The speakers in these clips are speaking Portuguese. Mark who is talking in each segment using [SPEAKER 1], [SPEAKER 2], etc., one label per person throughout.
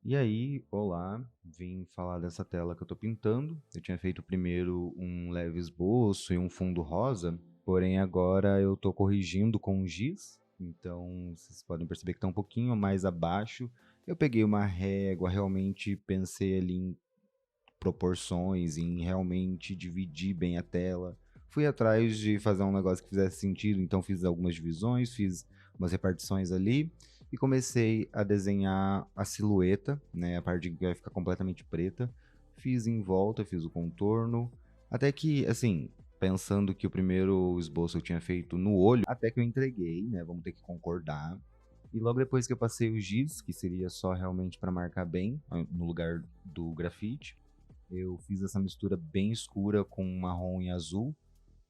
[SPEAKER 1] E aí, olá, vim falar dessa tela que eu tô pintando. Eu tinha feito primeiro um leve esboço e um fundo rosa, porém agora eu tô corrigindo com giz, então vocês podem perceber que tá um pouquinho mais abaixo. Eu peguei uma régua, realmente pensei ali em proporções, em realmente dividir bem a tela. Fui atrás de fazer um negócio que fizesse sentido, então fiz algumas divisões, fiz umas repartições ali e comecei a desenhar a silhueta, né, a parte que vai ficar completamente preta. Fiz em volta, fiz o contorno, até que, assim, pensando que o primeiro esboço eu tinha feito no olho, até que eu entreguei, né, vamos ter que concordar. E logo depois que eu passei o giz, que seria só realmente para marcar bem, no lugar do grafite, eu fiz essa mistura bem escura com marrom e azul.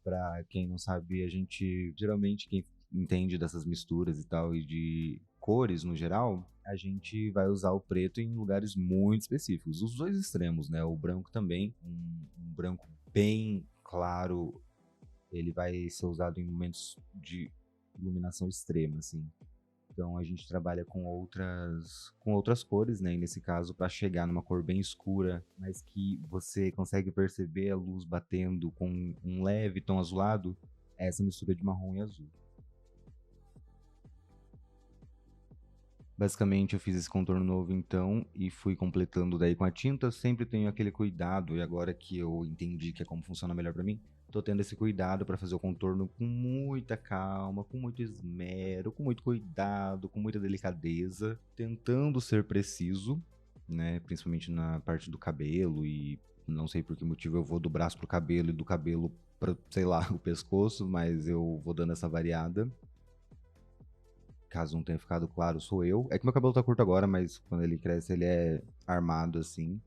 [SPEAKER 1] Pra quem não sabe, a gente geralmente quem entende dessas misturas e tal e de cores no geral, a gente vai usar o preto em lugares muito específicos. Os dois extremos, né? O branco também, um branco bem claro, ele vai ser usado em momentos de iluminação extrema, assim. Então a gente trabalha com outras cores, né? E nesse caso, para chegar numa cor bem escura, mas que você consegue perceber a luz batendo com um leve tom azulado, é essa mistura de marrom e azul. Basicamente, eu fiz esse contorno novo então e fui completando daí com a tinta. Eu sempre tenho aquele cuidado, e agora que eu entendi que é como funciona melhor para mim, tô tendo esse cuidado para fazer o contorno com muita calma, com muito esmero, com muito cuidado, com muita delicadeza, tentando ser preciso, né? Principalmente na parte do cabelo, e não sei por que motivo eu vou do braço pro cabelo e do cabelo para, sei lá, o pescoço, mas eu vou dando essa variada. Caso não tenha ficado claro, sou eu. É que meu cabelo tá curto agora, mas quando ele cresce, ele é armado assim.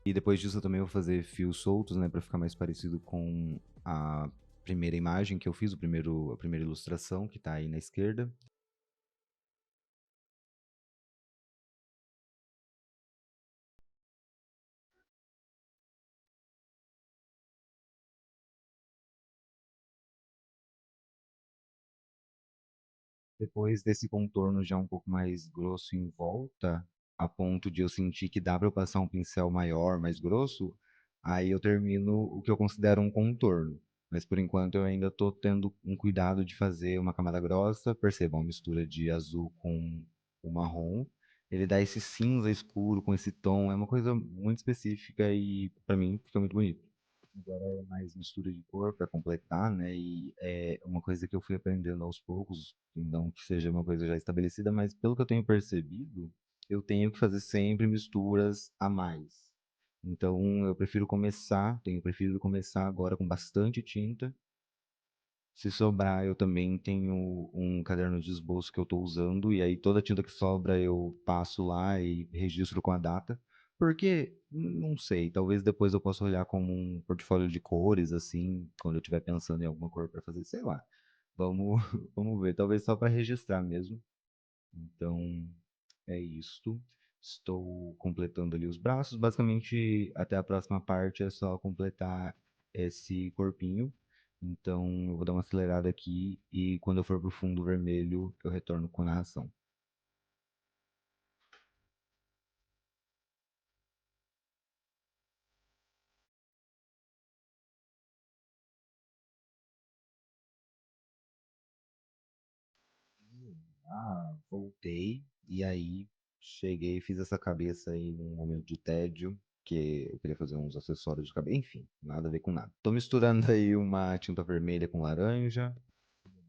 [SPEAKER 1] E depois disso eu também vou fazer fios soltos, né, pra ficar mais parecido com a primeira imagem que eu fiz, a primeira ilustração, que tá aí na esquerda. Depois desse contorno já um pouco mais grosso em volta, a ponto de eu sentir que dá para eu passar um pincel maior, mais grosso, aí eu termino o que eu considero um contorno. Mas por enquanto eu ainda estou tendo um cuidado de fazer uma camada grossa. Percebam, a mistura de azul com o marrom. Ele dá esse cinza escuro com esse tom. É uma coisa muito específica e para mim fica muito bonito. Agora é mais mistura de cor para completar, né? E é uma coisa que eu fui aprendendo aos poucos, não que seja uma coisa já estabelecida, mas pelo que eu tenho percebido, eu tenho que fazer sempre misturas a mais. Então tenho preferido começar agora com bastante tinta. Se sobrar, eu também tenho um caderno de esboço que eu estou usando, e aí toda tinta que sobra eu passo lá e registro com a data. Porque, não sei, talvez depois eu possa olhar como um portfólio de cores, assim, quando eu estiver pensando em alguma cor para fazer, sei lá. Vamos, vamos ver, talvez só para registrar mesmo. Então, é isto. Estou completando ali os braços. Basicamente, até a próxima parte é só completar esse corpinho. Então, eu vou dar uma acelerada aqui e quando eu for pro fundo vermelho, eu retorno com a narração. Voltei e aí cheguei e fiz essa cabeça aí num momento de tédio, que eu queria fazer uns acessórios de cabelo. Enfim, nada a ver com nada. Tô misturando aí uma tinta vermelha com laranja,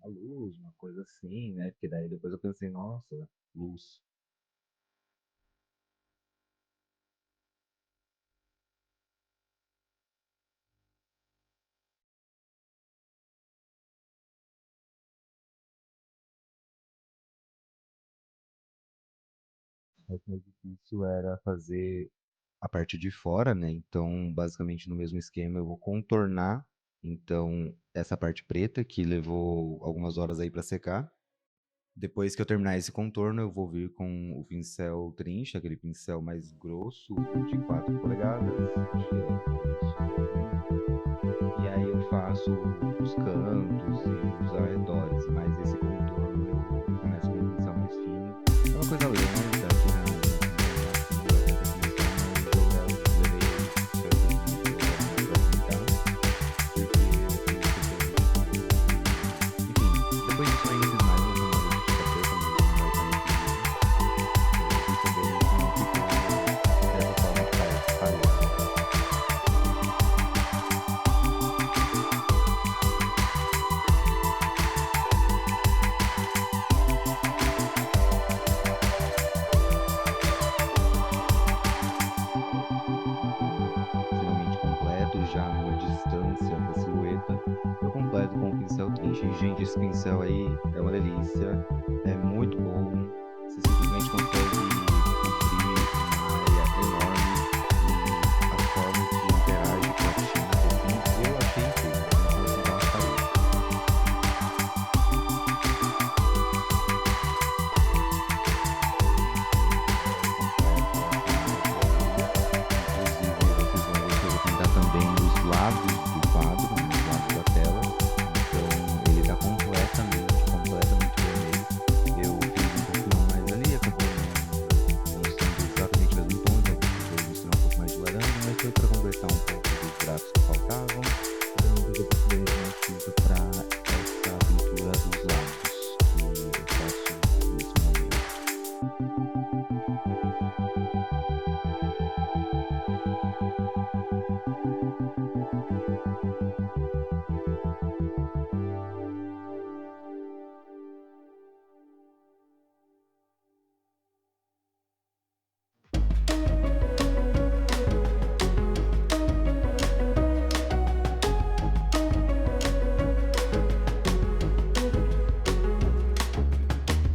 [SPEAKER 1] a luz, uma coisa assim, né? Porque daí depois eu pensei, nossa, luz. O mais difícil era fazer a parte de fora, né? Então, basicamente no mesmo esquema, eu vou contornar, então, essa parte preta que levou algumas horas aí para secar. Depois que eu terminar esse contorno, eu vou vir com o pincel trincha, aquele pincel mais grosso, de 4 polegadas. E aí eu faço os cantos e os arredores, mas esse contorno eu começo com um pincel mais fino. É uma coisa lenta, aqui na já a distância da silhueta, eu completo com o pincel tinte. E, gente, esse pincel aí é uma delícia, é muito bom, você simplesmente consegue cobrir uma área enorme e a forma que interage com a tinta, assim, eu achei incrível, então assim, dá uma parede. Inclusive, vocês vão ver que eu vou pintar também os lados do quadro, né, os lados da tela. Então ele tá completamente vermelho. Eu fiz um pouquinho mais ali, acabou não sendo exatamente o mesmo tom, então eu vou misturar um pouco mais de laranja, mas foi para completar um pouco dos traços que faltavam. Então eu vou precisar de tinta para essa pintura dos lados que eu faço nesse momento.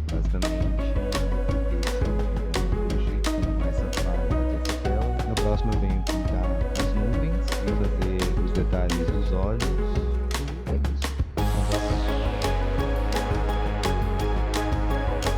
[SPEAKER 1] Basicamente, esse é o fim hoje com essa fase dessa tela. No próximo eu venho pintar as nuvens e fazer os detalhes dos olhos